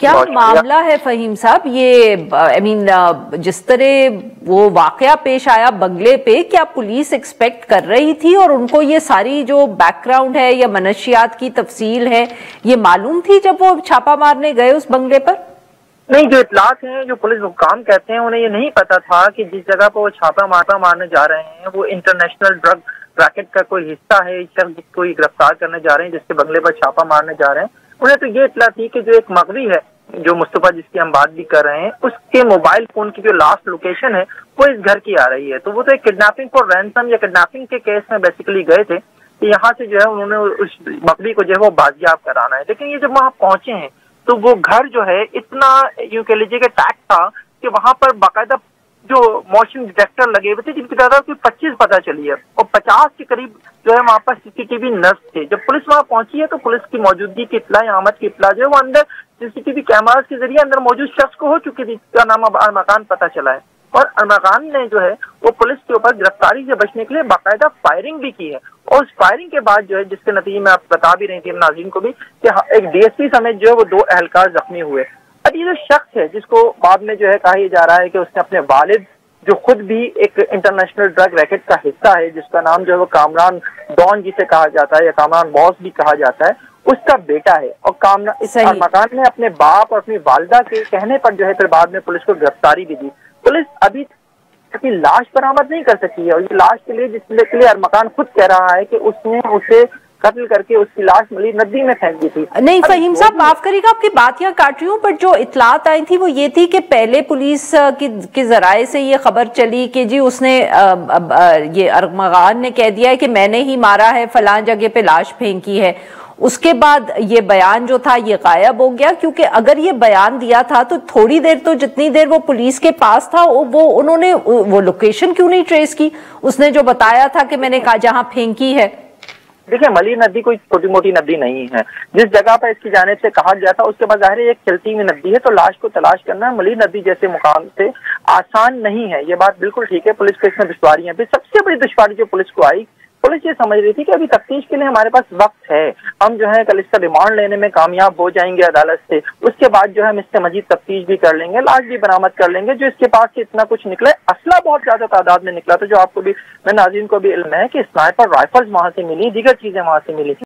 کیا معاملہ ہے فہیم صاحب؟ یہ جس طرح وہ واقعہ پیش آیا بنگلے پہ، کیا پولیس ایکسپیکٹ کر رہی تھی اور ان کو یہ ساری جو بیک گراؤنڈ ہے یا منشیات کی تفصیل ہے یہ معلوم تھی جب وہ چھاپہ مارنے گئے اس بنگلے پر؟ نہیں، جو اطلاعات ہیں، جو پولیس حکام کہتے ہیں، انہیں یہ نہیں پتا تھا کہ جس جگہ پہ وہ چھاپہ مارنے جا رہے ہیں وہ انٹرنیشنل ڈرگ ریکٹ کا کوئی حصہ ہے، شخص کوئی گرفتار کرنے جا رہے ہیں جس کے بنگلے پر چھاپہ مارنے جا رہے ہیں۔ انہیں تو یہ اطلاع تھی کہ جو ایک مغوی ہے، جو مصطفیٰ جس کی ہم بات بھی کر رہے ہیں، اس کے موبائل فون کی جو لاسٹ لوکیشن ہے وہ اس گھر کی آ رہی ہے۔ تو وہ تو ایک کڈنیپنگ فار رینسم یا کڈنیپنگ کے کیس میں بیسیکلی گئے تھے کہ یہاں سے جو ہے انہوں نے اس مغوی کو جو ہے وہ بازیاب کرانا ہے۔ لیکن یہ جب وہاں پہنچے ہیں تو وہ گھر جو ہے اتنا یوں کہہ لیجیے کہ ٹیک تھا کہ وہاں پر باقاعدہ جو موشن ڈیٹیکٹر لگے ہوئے تھے جن کی تعداد کوئی 25 پتہ چلی ہے، اور 50 کے قریب جو ہے وہاں پر CCTV نصب تھے۔ جب پولیس وہاں پہنچی ہے تو پولیس کی موجودگی کی اطلاع، آمد کی اطلاع جو ہے وہ اندر CCTV کیمراز کے ذریعے اندر موجود شخص کو ہو چکی تھی، جس کا نام ارمغان پتہ چلا ہے، اور ارمغان نے جو ہے وہ پولیس کے اوپر گرفتاری سے بچنے کے لیے باقاعدہ فائرنگ بھی کی ہے، اور اس فائرنگ کے بعد جو ہے جس کے نتیجے میں آپ بتا بھی رہی تھی ناظرین کو بھی کہ ایک DSP سمیت جو ہے وہ 2 اہلکار زخمی ہوئے۔ اب یہ جو شخص ہے جس کو بعد میں جو ہے کہا جا رہا ہے کہ اس نے اپنے والد جو خود بھی ایک انٹرنیشنل ڈرگ ریکٹ کا حصہ ہے، جس کا نام جو ہے وہ کامران ڈان جسے کہا جاتا ہے یا کامران باس بھی کہا جاتا ہے، اس کا بیٹا ہے، اور اس ارمغان نے اپنے باپ اور اپنی والدہ کے کہنے پر جو ہے پھر بعد میں پولیس کو گرفتاری بھی دی۔ پولیس ابھی اپنی لاش برآمد نہیں کر سکی ہے، اور یہ لاش کے لیے جس کے لیے ارمغان خود کہہ رہا ہے کہ اس نے اسے قتل کر کے اس کی لاش ملی ندی میں پھینک دی تھی۔ نہیں فہیم صاحب معاف کریے گا آپ کی بات یہاں کاٹ رہی ہوں، پر جو اطلاعات آئی تھی وہ یہ تھی کہ پہلے پولیس کے ذرائع سے یہ خبر چلی کہ جی اس نے یہ ارمغان نے کہہ دیا ہے کہ میں نے ہی مارا ہے، فلاں جگہ پہ لاش پھینکی ہے۔ اس کے بعد یہ بیان جو تھا یہ غائب ہو گیا، کیونکہ اگر یہ بیان دیا تھا تو تھوڑی دیر تو جتنی دیر وہ پولیس کے پاس تھا وہ انہوں نے وہ لوکیشن کیوں نہیں ٹریس کی؟ اس نے جو بتایا تھا کہ میں نے کہا جہاں پھینکی ہے۔ دیکھیں، ملی ندی کوئی چھوٹی موٹی ندی نہیں ہے، جس جگہ پر اس کی جانب سے کہا گیا تھا اس کے بعد ظاہر ایک چلتی ہوئی ندی ہے، تو لاش کو تلاش کرنا ملی ندی جیسے مقام سے آسان نہیں ہے، یہ بات بالکل ٹھیک ہے۔ پولیس کو اس میں دشواریاں بھی، سب سے بڑی دشواری جو پولیس کو آئی، پولیس یہ سمجھ رہی تھی کہ ابھی تفتیش کے لیے ہمارے پاس وقت ہے، ہم جو ہے کل اس کا ریمانڈ لینے میں کامیاب ہو جائیں گے عدالت سے، اس کے بعد جو ہے ہم اس سے مزید تفتیش بھی کر لیں گے، لاش بھی برآمد کر لیں گے۔ جو اس کے پاس سے اتنا کچھ نکلا ہے، اسلحہ بہت زیادہ تعداد میں نکلا تھا، جو آپ کو بھی، میں ناظرین کو بھی علم ہے کہ اسنائپر رائفلز وہاں سے ملی، دیگر چیزیں وہاں سے ملی۔